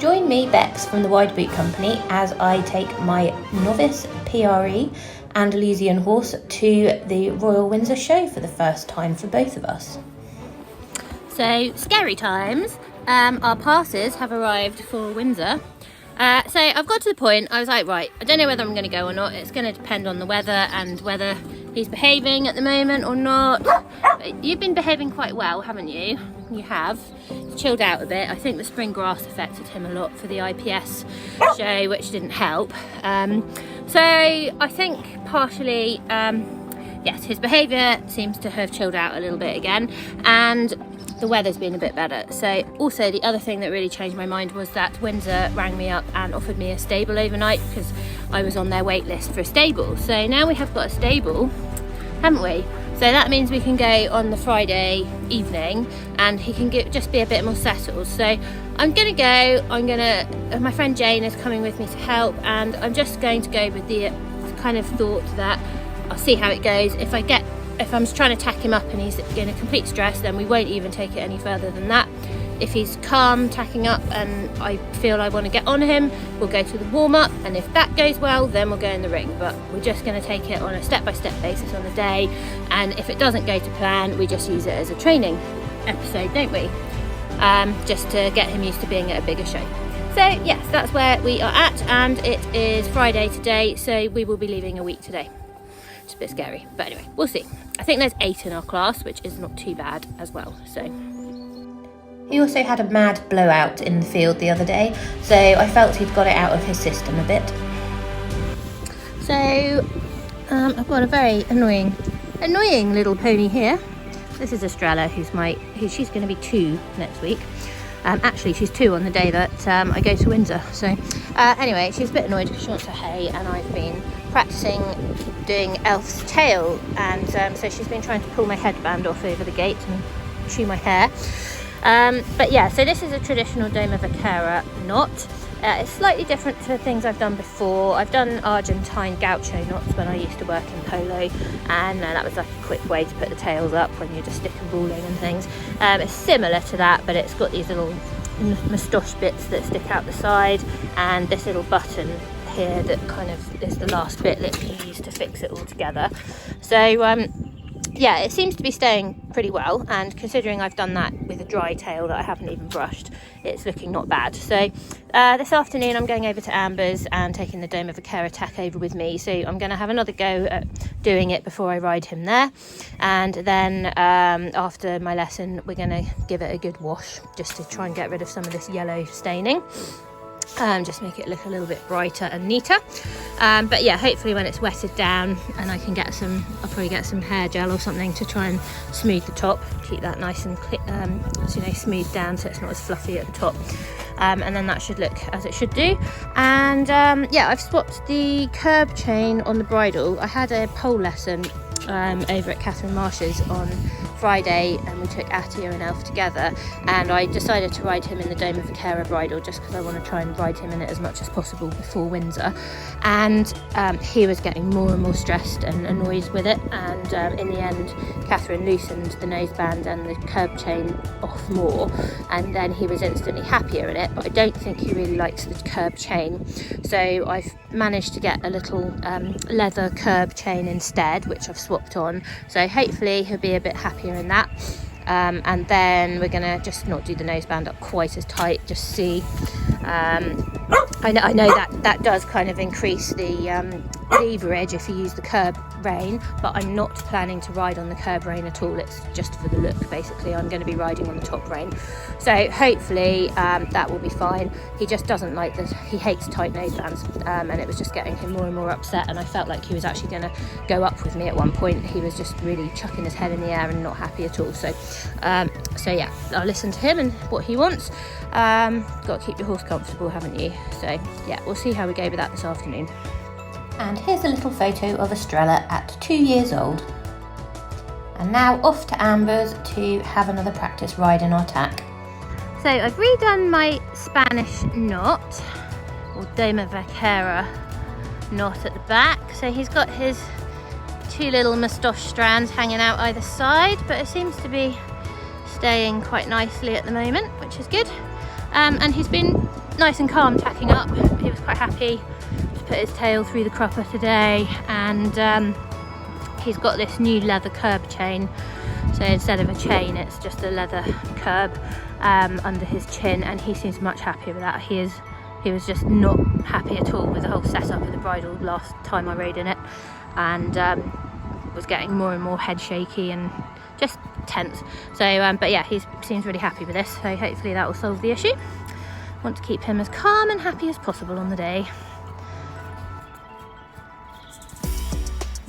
Join me, Bex, from the Wide Boot Company as I take my novice PRE Andalusian horse to the Royal Windsor show for the first time for both of us. So, scary times. Our passes have arrived for Windsor. So I've got to the point, I was like, right, I don't know whether I'm going to go or not. It's going to depend on the weather and whether he's behaving at the moment or not. But you've been behaving quite well, haven't you? You have. He's chilled out a bit. I think the spring grass affected him a lot for the IPS show, which didn't help. So I think partially, yes, his behaviour seems to have chilled out a little bit again. And the weather's been a bit better. So also the other thing that really changed my mind was that Windsor rang me up and offered me a stable overnight because I was on their wait list for a stable. So now we have got a stable, haven't we? So that means we can go on the Friday evening and he can just be a bit more settled. So I'm gonna go, my friend Jane is coming with me to help, and I'm just going to go with the kind of thought that I'll see how it goes. If I'm trying to tack him up and he's in a complete stress, then we won't even take it any further than that. If he's calm, tacking up, and I feel I want to get on him, we'll go to the warm-up, and if that goes well, then we'll go in the ring. But we're just going to take it on a step-by-step basis on the day, and if it doesn't go to plan, we just use it as a training episode, don't we? Just to get him used to being at a bigger show. So yes, that's where we are at, and it is Friday today, so we will be leaving a week today. It's a bit scary, but anyway, we'll see. I think there's 8 in our class, which is not too bad as well. So he also had a mad blowout in the field the other day, so I felt he'd got it out of his system a bit. So I've got a very annoying little pony here. This is Estrella, she's going to be 2 next week. Actually, she's 2 on the day that I go to Windsor. So anyway, she's a bit annoyed because she wants her hay, and I've been practicing doing Elf's tail, and so she's been trying to pull my headband off over the gate and chew my hair. But yeah, so this is a traditional Doma Vaquera knot. It's slightly different to things I've done before. I've done Argentine gaucho knots when I used to work in polo, and that was like a quick way to put the tails up when you're just stick and balling and things. It's similar to that, but it's got these little moustache bits that stick out the side, and this little button here that kind of is the last bit that you use to fix it all together. So yeah, it seems to be staying pretty well, and considering I've done that with a dry tail that I haven't even brushed, it's looking not bad. So this afternoon I'm going over to Amber's and taking the Doma Vaquera Tack over with me, so I'm going to have another go at doing it before I ride him there, and then after my lesson we're going to give it a good wash just to try and get rid of some of this yellow staining. Just make it look a little bit brighter and neater. But yeah, hopefully when it's wetted down and I can get I'll probably get some hair gel or something to try and smooth the top, keep that nice and smooth down so it's not as fluffy at the top. And then that should look as it should do. And yeah, I've swapped the curb chain on the bridle. I had a pole lesson over at Catherine Marsh's on Friday, and we took Attia and Elf together, and I decided to ride him in the Doma Vaquera bridle just because I want to try and ride him in it as much as possible before Windsor. And he was getting more and more stressed and annoyed with it, and in the end Catherine loosened the noseband and the curb chain off more, and then he was instantly happier in it. But I don't think he really likes the curb chain, so I've managed to get a little leather curb chain instead, which I've swapped on, so hopefully he'll be a bit happier in that. And then we're gonna just not do the noseband up quite as tight, just see. I know that does kind of increase the leverage if you use the curb rein, but I'm not planning to ride on the curb rein at all. It's just for the look, basically. I'm going to be riding on the top rein, so hopefully that will be fine. He just doesn't like this. He hates tight nosebands, and it was just getting him more and more upset, and I felt like he was actually going to go up with me at one point. He was just really chucking his head in the air and not happy at all. So yeah, I'll listen to him and what he wants. Got to keep your horse comfortable, haven't you? So yeah, we'll see how we go with that this afternoon. And here's a little photo of Estrella at 2 years old. And now off to Amber's to have another practice ride in our tack. So I've redone my Spanish knot, or Doma Vaquera knot at the back. So he's got his 2 little moustache strands hanging out either side, but it seems to be staying quite nicely at the moment, which is good. And he's been nice and calm tacking up. He was quite happy to put his tail through the cropper today, and he's got this new leather curb chain. So instead of a chain, it's just a leather curb under his chin, and he seems much happier with that. He was just not happy at all with the whole setup of the bridle last time I rode in it, and was getting more and more head shaky and just tense. So but yeah, he seems really happy with this, so hopefully that will solve the issue. Want to keep him as calm and happy as possible on the day.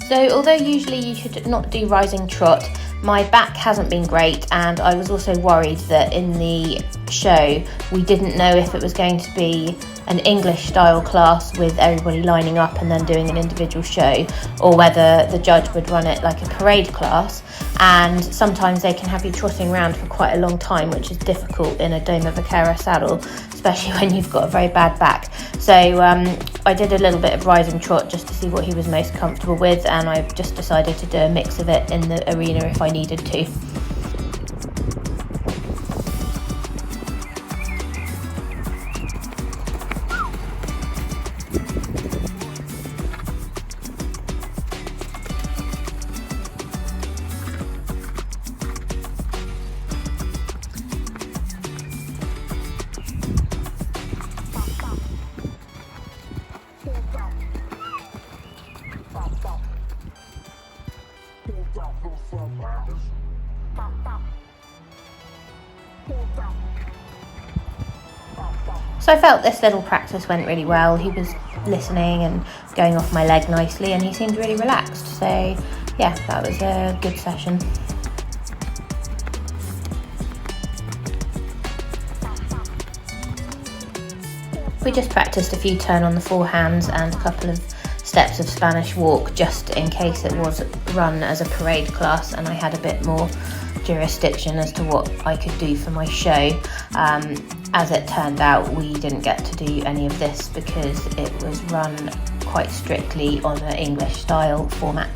So although usually you should not do rising trot, my back hasn't been great, and I was also worried that in the show we didn't know if it was going to be an English style class with everybody lining up and then doing an individual show, or whether the judge would run it like a parade class. And sometimes they can have you trotting around for quite a long time, which is difficult in a Doma Vaquera saddle, especially when you've got a very bad back. So I did a little bit of rising trot just to see what he was most comfortable with, and I've just decided to do a mix of it in the arena if I needed to. So I felt this little practice went really well. He was listening and going off my leg nicely, and he seemed really relaxed. So yeah, that was a good session. We just practiced a few turn on the forehands and a couple of steps of Spanish walk, just in case it was run as a parade class and I had a bit more jurisdiction as to what I could do for my show. As it turned out, we didn't get to do any of this because it was run quite strictly on an English style format.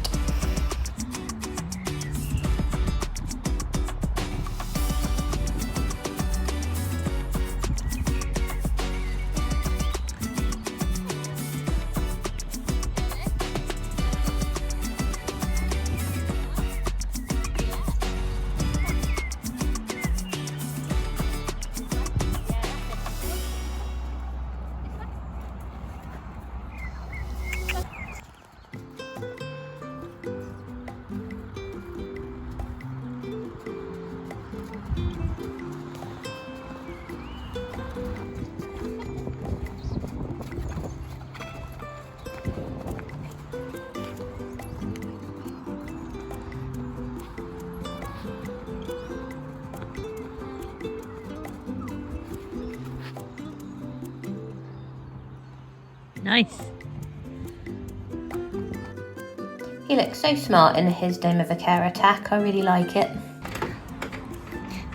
Nice. He looks so smart in his Doma Vaquera tack. I really like it.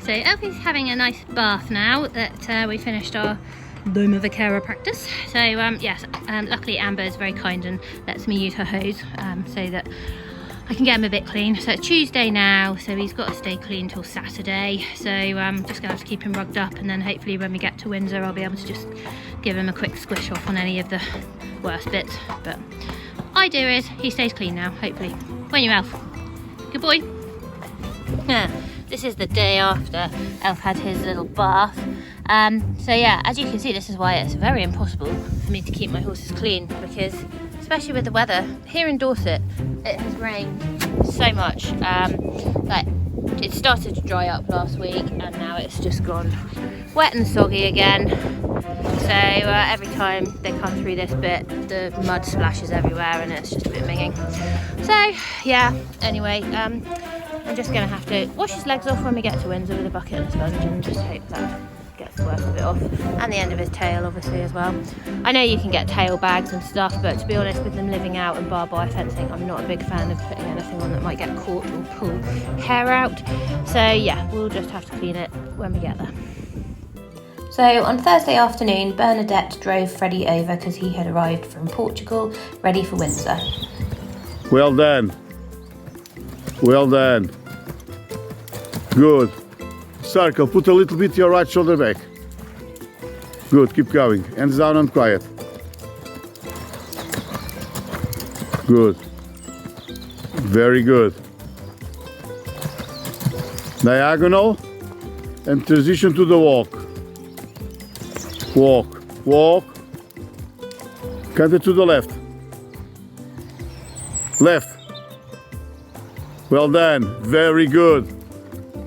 So Elfie's having a nice bath now that we finished our Doma Vaquera practice. So yes, luckily Amber is very kind and lets me use her hose so that I can get him a bit clean. So it's Tuesday now, so he's got to stay clean till Saturday. So I'm just gonna have to keep him rugged up, and then hopefully when we get to Windsor I'll be able to just give him a quick squish off on any of the worst bits. But idea is he stays clean now, hopefully. Won't you, Elf? Good boy. Yeah. This is the day after Elf had his little bath. So yeah, as you can see, this is why it's very impossible for me to keep my horses clean, because especially with the weather here in Dorset, it has rained so much. Like, it started to dry up last week and now it's just gone wet and soggy again. So every time they come through this bit, the mud splashes everywhere and it's just a bit minging. So yeah, anyway, I'm just going to have to wash his legs off when we get to Windsor with a bucket and a sponge, and just hope that gets the worst of it off. And the end of his tail, obviously, as well. I know you can get tail bags and stuff, but to be honest, with them living out and barbed wire fencing, I'm not a big fan of putting anything on that might get caught or pull hair out. So yeah, we'll just have to clean it when we get there. So on Thursday afternoon, Bernadette drove Freddie over because he had arrived from Portugal, ready for Windsor. Well done. Well done. Good. Circle, put a little bit your right shoulder back. Good, keep going. Hands down and quiet. Good. Very good. Diagonal and transition to the walk. Walk, walk. Cut it to the left. Left. Well done. Very good.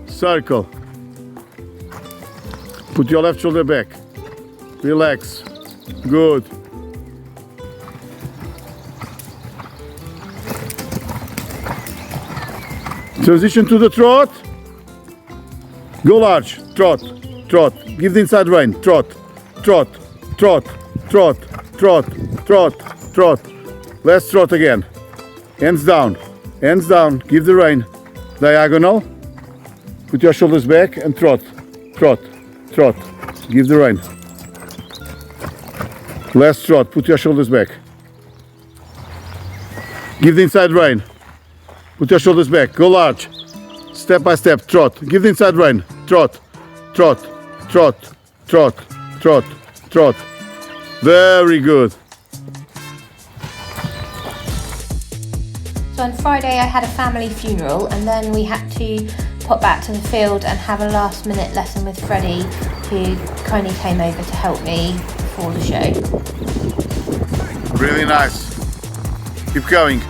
Circle. Put your left shoulder back. Relax. Good. Transition to the trot. Go large. Trot. Trot. Give the inside rein. Trot. Trot. Trot. Trot. Trot. Trot. Trot. Let's trot again. Hands down. Hands down. Give the rein. Diagonal. Put your shoulders back and trot. Trot. Trot. Give the rein. Last trot. Put your shoulders back. Give the inside rein. Put your shoulders back. Go large. Step by step. Trot. Give the inside rein. Trot. Trot. Trot. Trot. Trot. Trot. Very good. So on Friday I had a family funeral and then we had to pop back to the field and have a last minute lesson with Freddie, who kindly came over to help me before the show. Really nice. Keep going.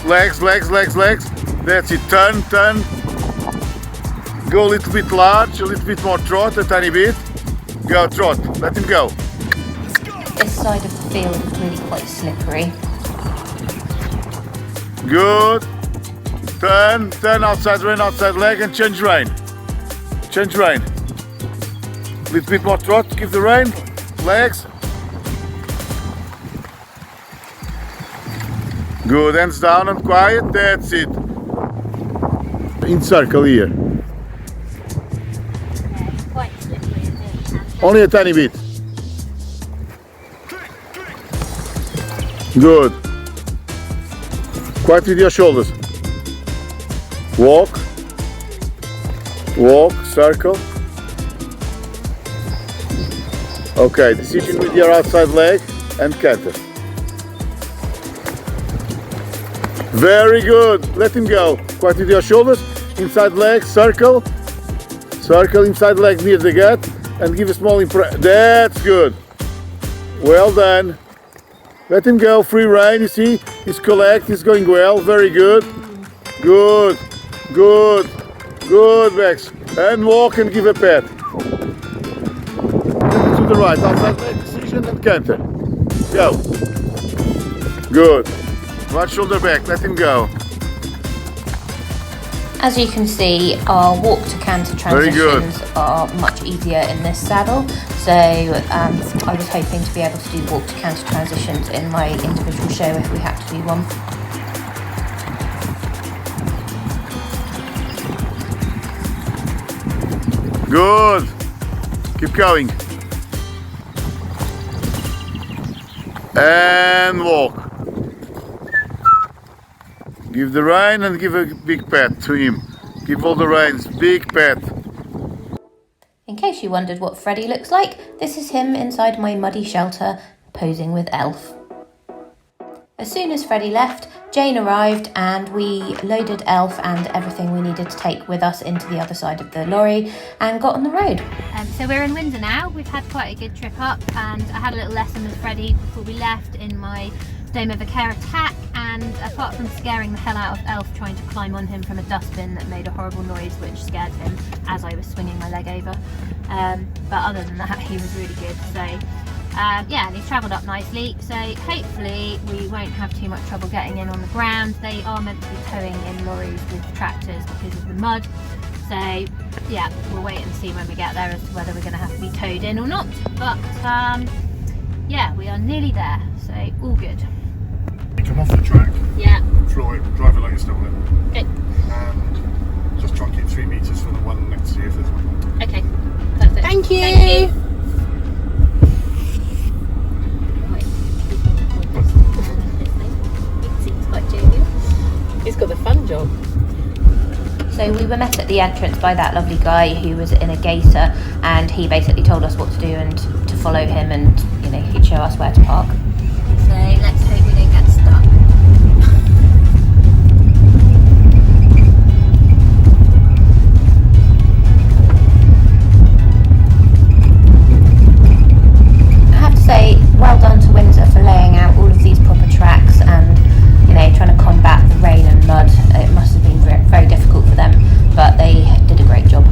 Legs, legs, legs, legs. That's it. Turn, turn. Go a little bit large, a little bit more trot, a tiny bit. Go trot. Let him go. This side of the field is really quite slippery. Good. Turn, turn outside rein, outside leg and change rein. Change rein. Little bit more trot, give the rein. Legs. Good, hands down and quiet, that's it. In circle here. Quite slippery, isn't it? Only a tiny bit. Good. Quiet with your shoulders. Walk. Walk, circle. Okay, decision with your outside leg and canter. Very good. Let him go. Quiet with your shoulders. Inside leg, circle. Circle inside leg near the gut and give a small impression. That's good. Well done. Let him go. Free rein. You see, he's collect. He's going well. Very good. Good. Good. Good, Bex. And walk and give a pat. To the right. Outside leg decision and canter. Go. Good. Right shoulder back, let him go. As you can see, our walk to canter transitions are much easier in this saddle. So I was hoping to be able to do walk to canter transitions in my individual show if we had to do one. Good. Keep going. And walk. Give the rein and give a big pat to him. Give all the reins, big pat. In case you wondered what Freddie looks like, this is him inside my muddy shelter, posing with Elf. As soon as Freddie left, Jane arrived and we loaded Elf and everything we needed to take with us into the other side of the lorry and got on the road. So we're in Windsor now. We've had quite a good trip up and I had a little lesson with Freddie before we left in my Dome of a Care Tack, and apart from scaring the hell out of Elf trying to climb on him from a dustbin that made a horrible noise which scared him as I was swinging my leg over, but other than that he was really good. So yeah, and he's travelled up nicely, so hopefully we won't have too much trouble getting in on the ground. They are meant to be towing in lorries with tractors because of the mud, so yeah, we'll wait and see when we get there as to whether we're going to have to be towed in or not, but yeah, we are nearly there, so all good. Come off the track, Yeah. floor it, drive it like you're stolen, Okay. and just try and keep 3 metres from the one next to you if there's one. Okay. Perfect. Thank you. Thank you. Right. It seems quite jovial. He's got the fun job. So we were met at the entrance by that lovely guy who was in a gaiter, and he basically told us what to do and to follow him, and you know, he'd show us where to park. So let's hope we don't get stuck. I have to say, well done to Windsor for laying out all of these proper tracks and, you know, trying to combat the rain and mud. It must have been very difficult for them, but they did a great job.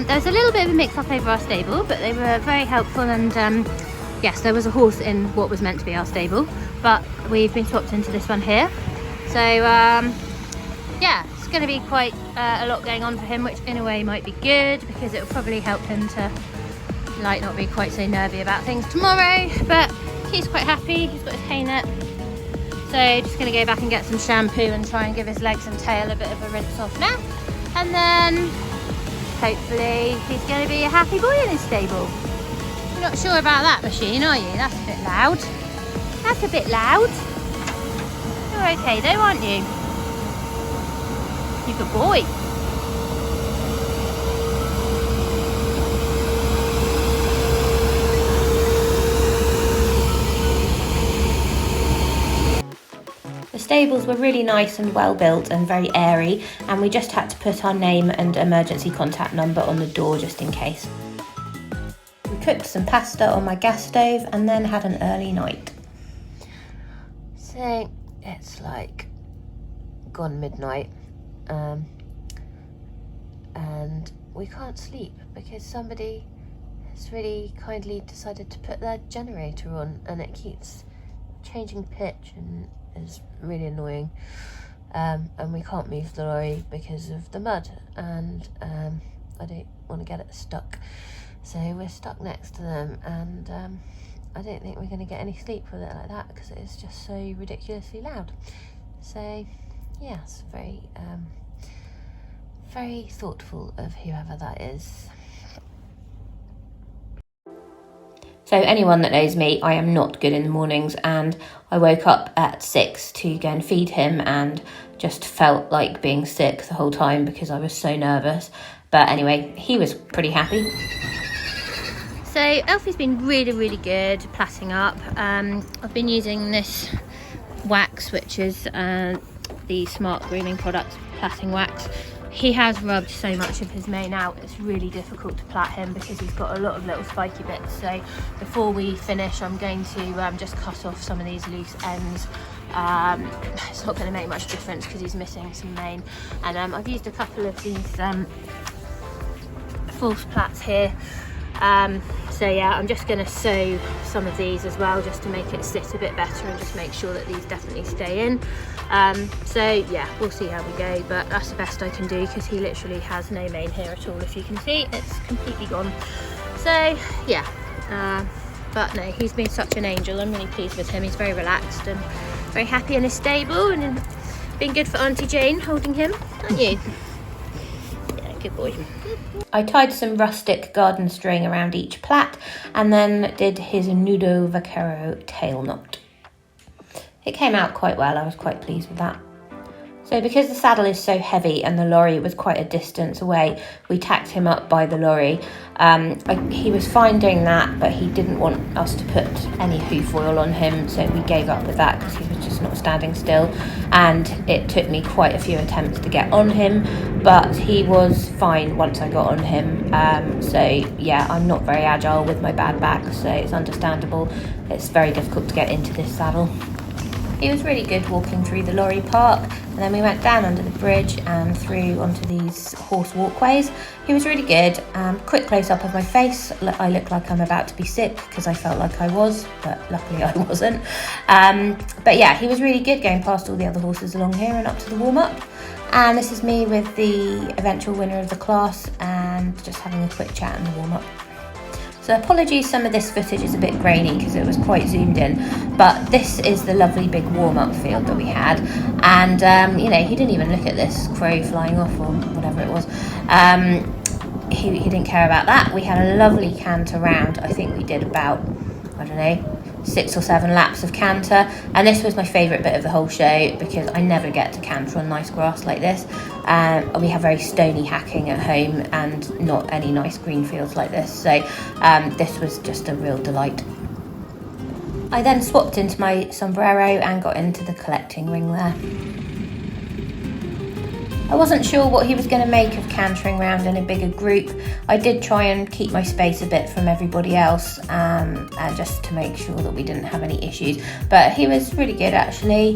There was a little bit of a mix-up over our stable, but they were very helpful, and yes, there was a horse in what was meant to be our stable, but we've been swapped into this one here. So yeah, it's going to be quite a lot going on for him, which in a way might be good, because it will probably help him to like not be quite so nervy about things tomorrow. But he's quite happy, he's got his hay net, so just going to go back and get some shampoo and try and give his legs and tail a bit of a rinse off now, and then hopefully he's going to be a happy boy in his stable. You're not sure about that machine, are you? That's a bit loud. That's a bit loud. You're okay though, aren't you? You're a good boy. The stables were really nice and well built and very airy, and we just had to put our name and emergency contact number on the door just in case. We cooked some pasta on my gas stove and then had an early night. So it's like gone midnight, and we can't sleep because somebody has really kindly decided to put their generator on, and it keeps changing pitch and is really annoying, and we can't move the lorry because of the mud, and I don't want to get it stuck, so we're stuck next to them, and I don't think we're going to get any sleep with it like that because it is just so ridiculously loud. So yes, very thoughtful of whoever that is. So anyone that knows me, I am not good in the mornings, and I woke up at 6 to go and feed him and just felt like being sick the whole time because I was so nervous. But anyway, he was pretty happy. So Elfie's been really good plaiting up. I've been using this wax, which is the Smart Grooming Products plaiting wax. He has rubbed so much of his mane out, it's really difficult to plait him because he's got a lot of little spiky bits. So before we finish, I'm going to just cut off some of these loose ends. It's not going to make much difference because he's missing some mane. And I've used a couple of these false plaits here. So yeah, I'm just going to sew some of these as well just to make it sit a bit better and just make sure that these definitely stay in. So yeah, we'll see how we go, but that's the best I can do because he literally has no mane here at all. If you can see, it's completely gone. So yeah, but no, he's been such an angel. I'm really pleased with him. He's very relaxed and very happy in his stable, and been good for Auntie Jane holding him, aren't you? Yeah, good boy. I tied some rustic garden string around each plait and then did his nudo vaquero tail knot. It came out quite well, I was quite pleased with that. So because the saddle is so heavy and the lorry was quite a distance away, we tacked him up by the lorry. He was fine doing that, but he didn't want us to put any hoof oil on him, so we gave up with that because he was just not standing still. And it took me quite a few attempts to get on him, but he was fine once I got on him. So yeah, I'm not very agile with my bad back, so it's understandable. It's very difficult to get into this saddle. He was really good walking through the lorry park, and then we went down under the bridge and through onto these horse walkways. He was really good. Quick close-up of my face. I look like I'm about to be sick because I felt like I was, but luckily I wasn't. But yeah, he was really good going past all the other horses along here and up to the warm-up. And this is me with the eventual winner of the class and just having a quick chat in the warm-up. So apologies, some of this footage is a bit grainy because it was quite zoomed in, but this is the lovely big warm-up field that we had. And, you know, he didn't even look at this crow flying off or whatever it was. He didn't care about that. We had a lovely canter round. I think we did about, I don't know, 6 or 7 laps of canter, and this was my favourite bit of the whole show because I never get to canter on nice grass like this. We have very stony hacking at home and not any nice green fields like this, so this was just a real delight. I then swapped into my sombrero and got into the collecting ring there. I wasn't sure what he was going to make of cantering round in a bigger group. I did try and keep my space a bit from everybody else, just to make sure that we didn't have any issues. But he was really good actually.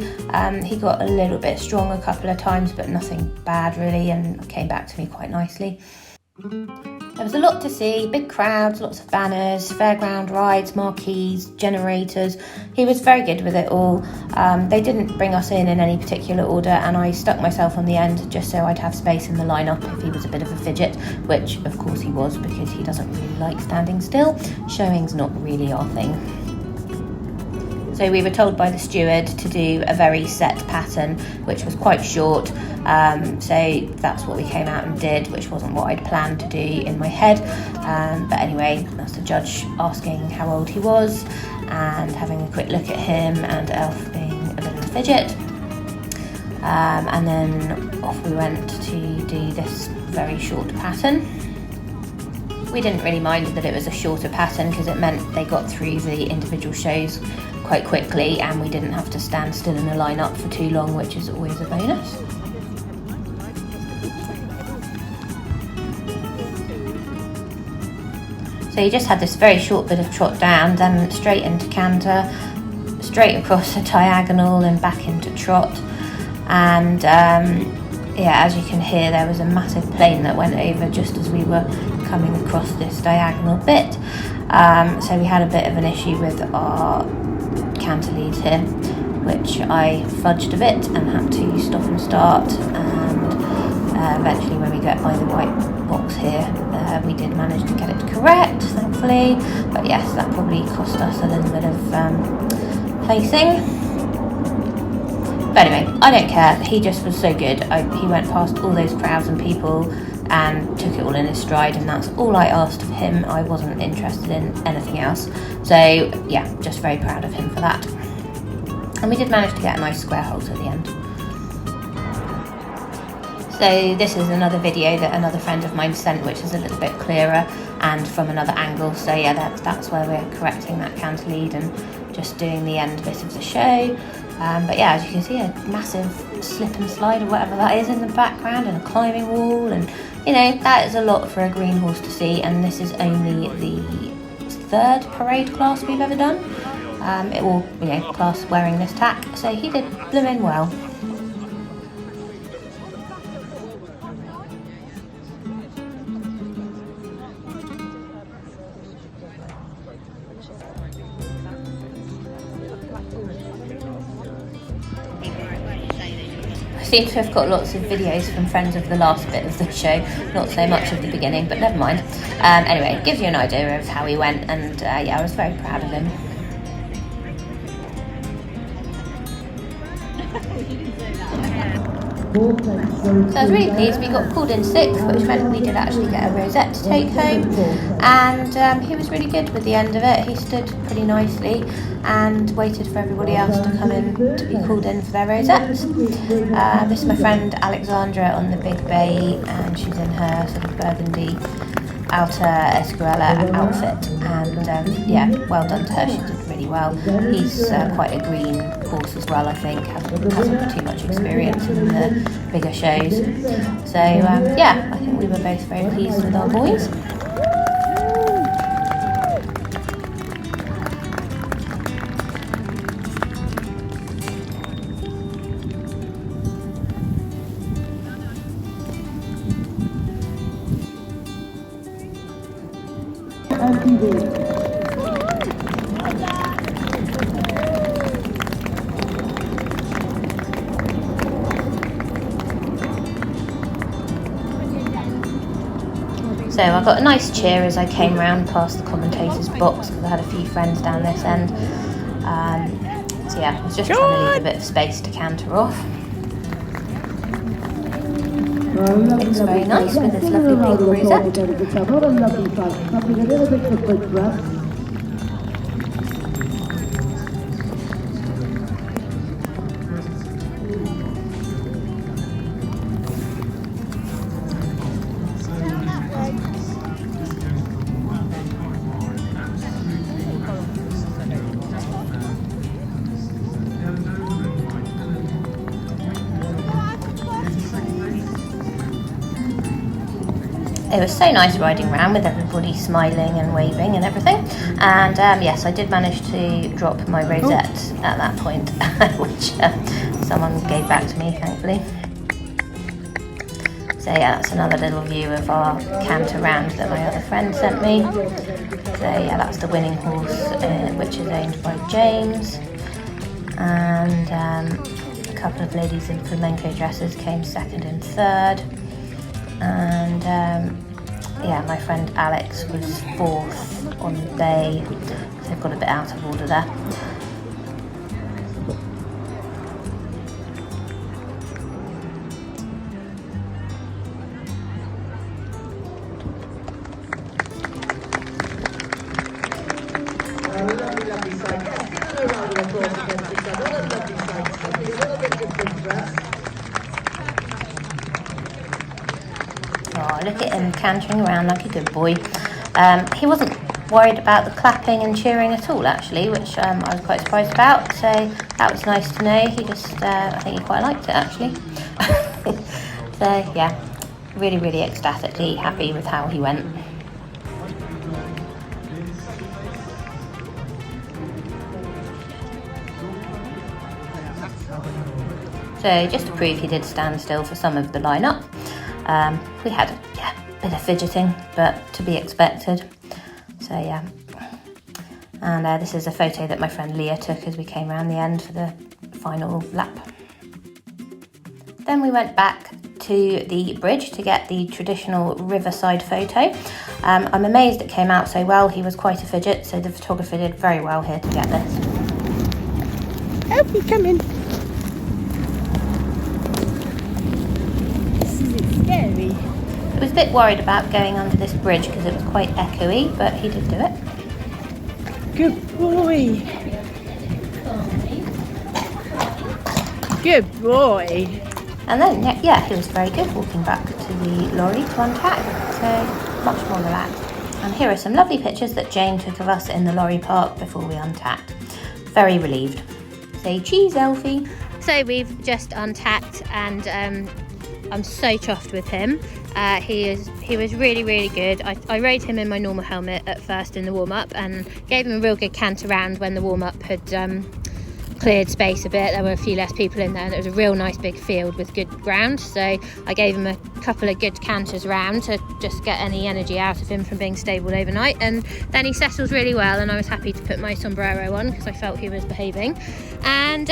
He got a little bit strong a couple of times, but nothing bad really, and came back to me quite nicely. There was a lot to see, big crowds, lots of banners, fairground rides, marquees, generators. He was very good with it all. They didn't bring us in any particular order, and I stuck myself on the end just so I'd have space in the lineup if he was a bit of a fidget, which of course he was because he doesn't really like standing still. Showing's not really our thing. So we were told by the steward to do a very set pattern, which was quite short. So that's what we came out and did, which wasn't what I'd planned to do in my head. But anyway, that's the judge asking how old he was and having a quick look at him, and Elf being a bit of a fidget. And then off we went to do this very short pattern. We didn't really mind that it was a shorter pattern because it meant they got through the individual shows quite quickly and we didn't have to stand still in a line-up for too long, which is always a bonus. So you just had this very short bit of trot down, then straight into canter, straight across the diagonal and back into trot. And yeah, as you can hear, there was a massive plane that went over just as we were coming across this diagonal bit. So we had a bit of an issue with our canter lead here, which I fudged a bit and had to stop and start, and eventually when we got by the white box here, we did manage to get it correct, thankfully, but yes, that probably cost us a little bit of placing. But anyway, I don't care, he just was so good. He went past all those crowds and people and took it all in his stride, and that's all I asked of him. I wasn't interested in anything else, so yeah, just very proud of him for that. And we did manage to get a nice square halt at the end. So this is another video that another friend of mine sent, which is a little bit clearer and from another angle. So yeah, that's where we're correcting that canter lead and just doing the end bit of the show. But yeah, as you can see, a massive slip and slide or whatever that is in the background, and a climbing wall, and you know, that is a lot for a green horse to see, and this is only the 3rd parade class we've ever done. It will, you know, class wearing this tack, so he did bloomin' well. I seem to have got lots of videos from friends of the last bit of the show, not so much of the beginning, but never mind. Anyway, it gives you an idea of how he went, and yeah, I was very proud of him. So I was really pleased. We got called in 6th, which meant we did actually get a rosette to take home, and he was really good with the end of it. He stood pretty nicely and waited for everybody else to come in to be called in for their rosettes. This is my friend Alexandra on the big bay, and she's in her sort of burgundy outer Escuela outfit, and yeah, well done to her. She did really well. He's quite a green horse as well, I think, hasn't got too much experience in the bigger shows. So yeah, I think we were both very pleased with our boys. So I got a nice cheer as I came round past the commentator's box, because I had a few friends down this end. So yeah, I was just trying to leave a bit of space to canter off. Looks very nice with this lovely pink rosette. It was so nice riding around with everybody smiling and waving and everything, and yes, I did manage to drop my rosette at that point, which someone gave back to me, thankfully. So yeah, that's another little view of our canter round that my other friend sent me. So yeah, that's the winning horse, which is owned by James, and a couple of ladies in flamenco dresses came 2nd and 3rd, and yeah, my friend Alex was 4th on the bay, so I've got a bit out of order there. Oh, look at him cantering around like a good boy. He wasn't worried about the clapping and cheering at all, actually, which I was quite surprised about. So that was nice to know. He just, I think he quite liked it, actually. So yeah, really, really ecstatically happy with how he went. So just to prove he did stand still for some of the lineup, we had a bit of fidgeting, but to be expected. So yeah, and this is a photo that my friend Leah took as we came around the end for the final lap. Then we went back to the bridge to get the traditional riverside photo. I'm amazed it came out so well. He was quite a fidget, so the photographer did very well here to get this. Help me come in. Scary. I was a bit worried about going under this bridge because it was quite echoey, but he did do it. Good boy. Good boy. And then, yeah, he was very good walking back to the lorry to untack, so much more relaxed. And here are some lovely pictures that Jane took of us in the lorry park before we untacked. Very relieved. Say cheese, Elfie. So we've just untacked, and I'm so chuffed with him. He was really, really good. I rode him in my normal helmet at first in the warm-up and gave him a real good cant around when the warm-up had cleared space a bit. There were a few less people in there, and it was a real nice big field with good ground, so I gave him a couple of good canters round to just get any energy out of him from being stabled overnight, and then he settled really well, and I was happy to put my sombrero on because I felt he was behaving. And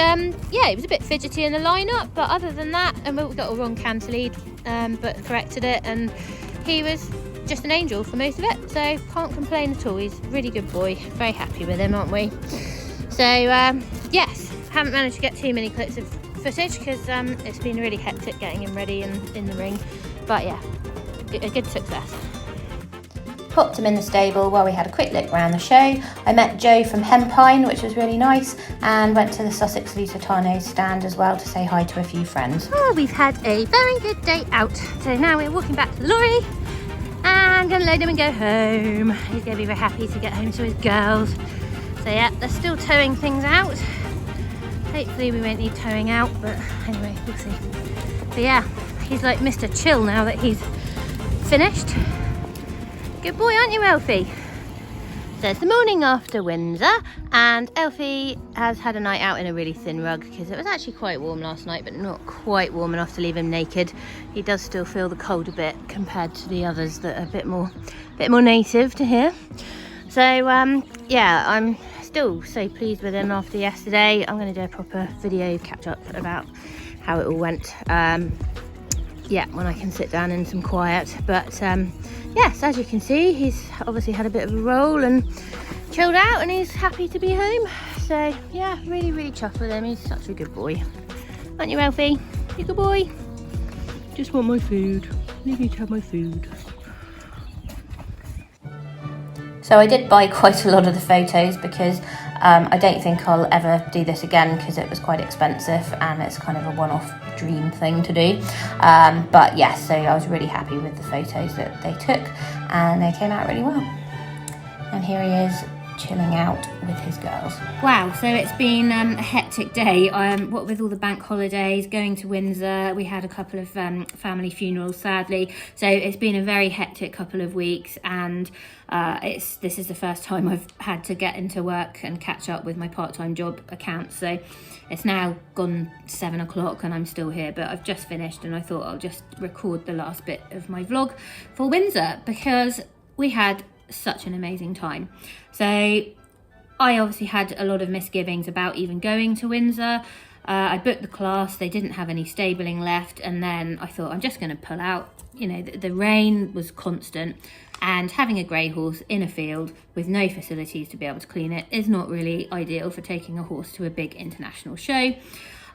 yeah, he was a bit fidgety in the lineup, but other than that, and we got a wrong canter lead, but corrected it, and he was just an angel for most of it, so can't complain at all. He's a really good boy. Very happy with him, aren't we? So yes, haven't managed to get too many clips of footage because it's been really hectic getting him ready and in the ring. But yeah, a good success. Popped him in the stable while we had a quick look around the show. I met Joe from Hempine, which was really nice, and went to the Sussex Lusitano stand as well to say hi to a few friends. Oh, we've had a very good day out. So now we're walking back to the lorry and gonna load him and go home. He's gonna be very happy to get home to his girls. So yeah, they're still towing things out. Hopefully we won't need towing out, but anyway, we'll see. But yeah, he's like Mr. Chill now that he's finished. Good boy, aren't you, Elfie? So it's the morning after Windsor, and Elfie has had a night out in a really thin rug because it was actually quite warm last night, but not quite warm enough to leave him naked. He does still feel the cold a bit compared to the others that are a bit more native to here. So yeah, I'm still so pleased with him after yesterday. I'm going to do a proper video catch up about how it all went. Yeah, when I can sit down in some quiet, but yes, as you can see, he's obviously had a bit of a roll and chilled out, and he's happy to be home. So yeah, really chuffed with him. He's such a good boy, aren't you, Elfie? You good boy? Just want my food. Need me to have my food. So I did buy quite a lot of the photos because I don't think I'll ever do this again because it was quite expensive and it's kind of a one-off dream thing to do. But yes, so I was really happy with the photos that they took and they came out really well. And here he is chilling out with his girls. Wow, so it's been a hectic day. What with all the bank holidays, going to Windsor, we had a couple of family funerals, sadly. So it's been a very hectic couple of weeks, and this is the first time I've had to get into work and catch up with my part-time job account. So it's now gone 7 o'clock and I'm still here, but I've just finished and I thought I'll just record the last bit of my vlog for Windsor because we had such an amazing time. So I obviously had a lot of misgivings about even going to Windsor. I booked the class, they didn't have any stabling left, and then I thought I'm just going to pull out. You know, the rain was constant, and having a grey horse in a field with no facilities to be able to clean it is not really ideal for taking a horse to a big international show.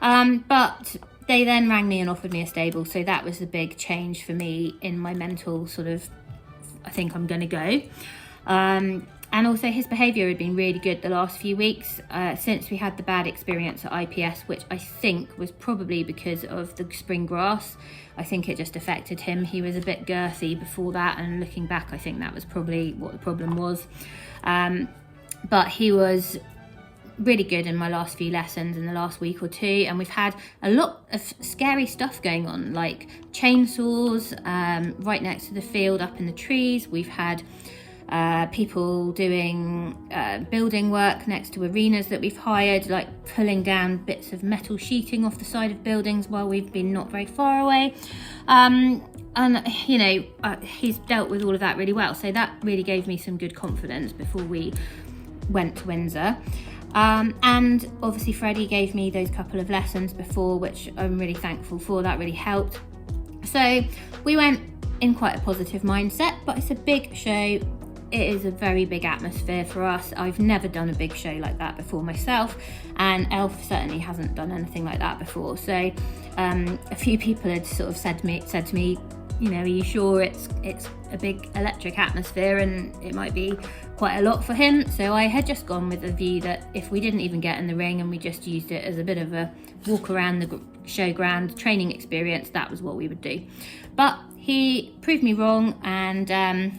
But they then rang me and offered me a stable, so that was the big change for me in my mental sort of, I think I'm going to go. And also his behaviour had been really good the last few weeks since we had the bad experience at IPS, which I think was probably because of the spring grass. I think it just affected him. He was a bit girthy before that, and looking back, I think that was probably what the problem was. But he was really good in my last few lessons in the last week or two, and we've had a lot of scary stuff going on, like chainsaws right next to the field up in the trees. We've had people doing building work next to arenas that we've hired, like pulling down bits of metal sheeting off the side of buildings while we've been not very far away. And you know, he's dealt with all of that really well, so that really gave me some good confidence before we went to Windsor. And obviously Freddie gave me those couple of lessons before, which I'm really thankful for. That really helped. So we went in quite a positive mindset, but it's a big show. It is a very big atmosphere for us. I've never done a big show like that before myself, and Elf certainly hasn't done anything like that before. So a few people had sort of said to me, you know, are you sure it's a big electric atmosphere and it might be quite a lot for him? So I had just gone with the view that if we didn't even get in the ring and we just used it as a bit of a walk around the showground training experience, that was what we would do. But he proved me wrong, and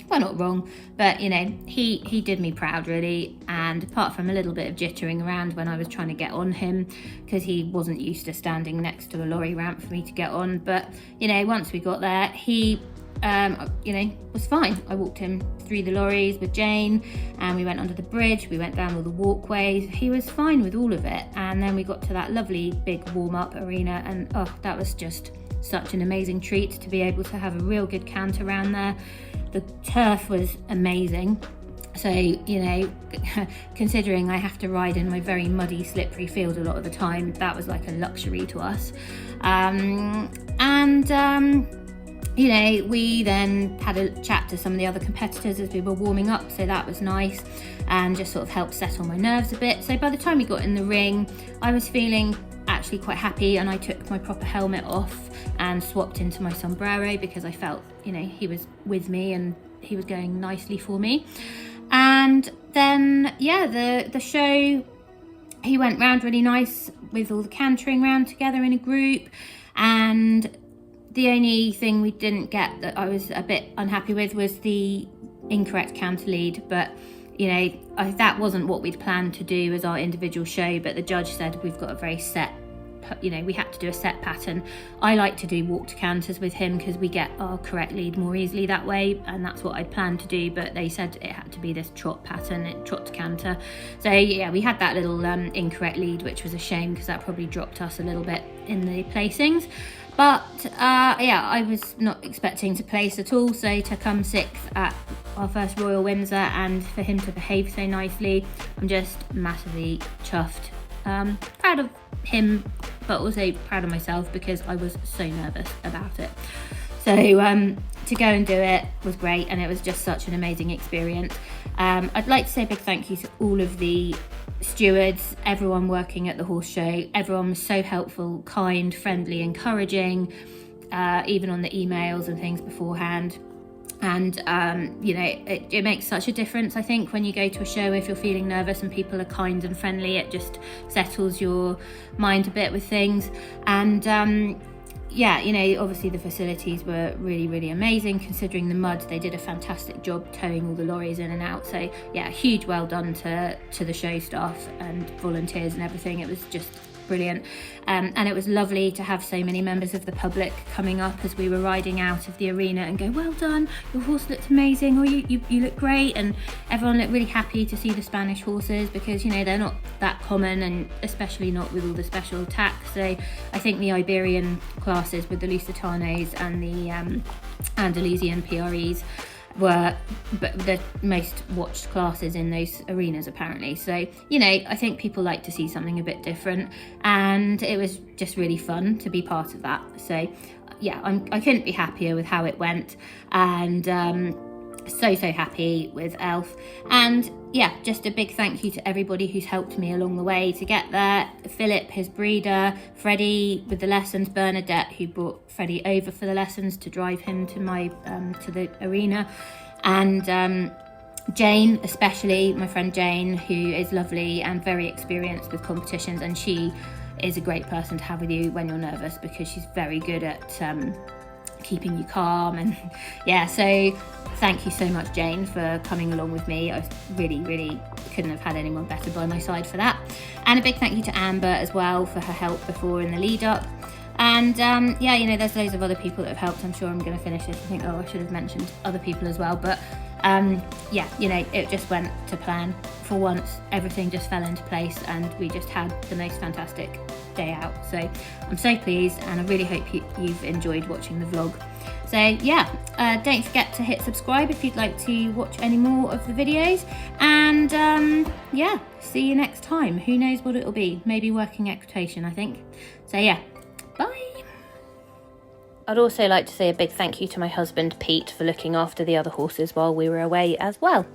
well, not wrong, but you know, he did me proud really. And apart from a little bit of jittering around when I was trying to get on him, because he wasn't used to standing next to a lorry ramp for me to get on, but you know, once we got there, he you know, was fine. I walked him through the lorries with Jane, and we went under the bridge, we went down all the walkways. He was fine with all of it, and then we got to that lovely big warm-up arena, and oh, that was just such an amazing treat to be able to have a real good cant around there. The turf was amazing. So, you know, considering I have to ride in my very muddy, slippery field a lot of the time, that was like a luxury to us. You know, we then had a chat to some of the other competitors as we were warming up, so that was nice and just sort of helped settle my nerves a bit. So by the time we got in the ring, I was feeling actually quite happy, and I took my proper helmet off and swapped into my sombrero because I felt, you know, he was with me and he was going nicely for me. And then, yeah, the show, he went round really nice with all the cantering round together in a group. And the only thing we didn't get that I was a bit unhappy with was the incorrect canter lead. But, you know, that wasn't what we'd planned to do as our individual show. But the judge said we've got a very set, you know, we had to do a set pattern. I like to do walk to canters with him because we get our correct lead more easily that way, and that's what I'd planned to do, but they said it had to be this trot pattern, trot to canter. So yeah, we had that little incorrect lead, which was a shame because that probably dropped us a little bit in the placings. But yeah, I was not expecting to place at all, so to come 6th at our first Royal Windsor and for him to behave so nicely, I'm just massively chuffed. Proud of him, but also proud of myself because I was so nervous about it. So to go and do it was great, and it was just such an amazing experience. I'd like to say a big thank you to all of the stewards, everyone working at the horse show. Everyone was so helpful, kind, friendly, encouraging, even on the emails and things beforehand. And you know, it makes such a difference, I think, when you go to a show. If you're feeling nervous and people are kind and friendly, it just settles your mind a bit with things. And yeah, you know, obviously the facilities were really, really amazing considering the mud. They did a fantastic job towing all the lorries in and out. So yeah, huge well done to the show staff and volunteers and everything. It was just brilliant. And it was lovely to have so many members of the public coming up as we were riding out of the arena and go, well done, your horse looked amazing, or you look great. And everyone looked really happy to see the Spanish horses because, you know, they're not that common, and especially not with all the special tacks. So I think the Iberian classes with the Lusitanos and the Andalusian PREs were the most watched classes in those arenas apparently. So, you know, I think people like to see something a bit different, and it was just really fun to be part of that. So yeah, I couldn't be happier with how it went, and so happy with Elf. And yeah, just a big thank you to everybody who's helped me along the way to get there. Philip, his breeder, Freddie with the lessons, Bernadette, who brought Freddie over for the lessons to drive him to my to the arena, and Jane, especially my friend Jane, who is lovely and very experienced with competitions, and she is a great person to have with you when you're nervous because she's very good at keeping you calm. And yeah, so thank you so much, Jane, for coming along with me. I really couldn't have had anyone better by my side for that. And a big thank you to Amber as well for her help before in the lead up. And yeah, you know, there's loads of other people that have helped. I'm sure I'm going to finish this and think, oh, I should have mentioned other people as well. But yeah, you know, it just went to plan. For once, everything just fell into place and we just had the most fantastic day out. So I'm so pleased, and I really hope you've enjoyed watching the vlog. So yeah, don't forget to hit subscribe if you'd like to watch any more of the videos. And yeah, see you next time. Who knows what it'll be? Maybe working equitation, I think. So yeah, bye. I'd also like to say a big thank you to my husband Pete for looking after the other horses while we were away as well.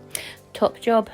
Top job.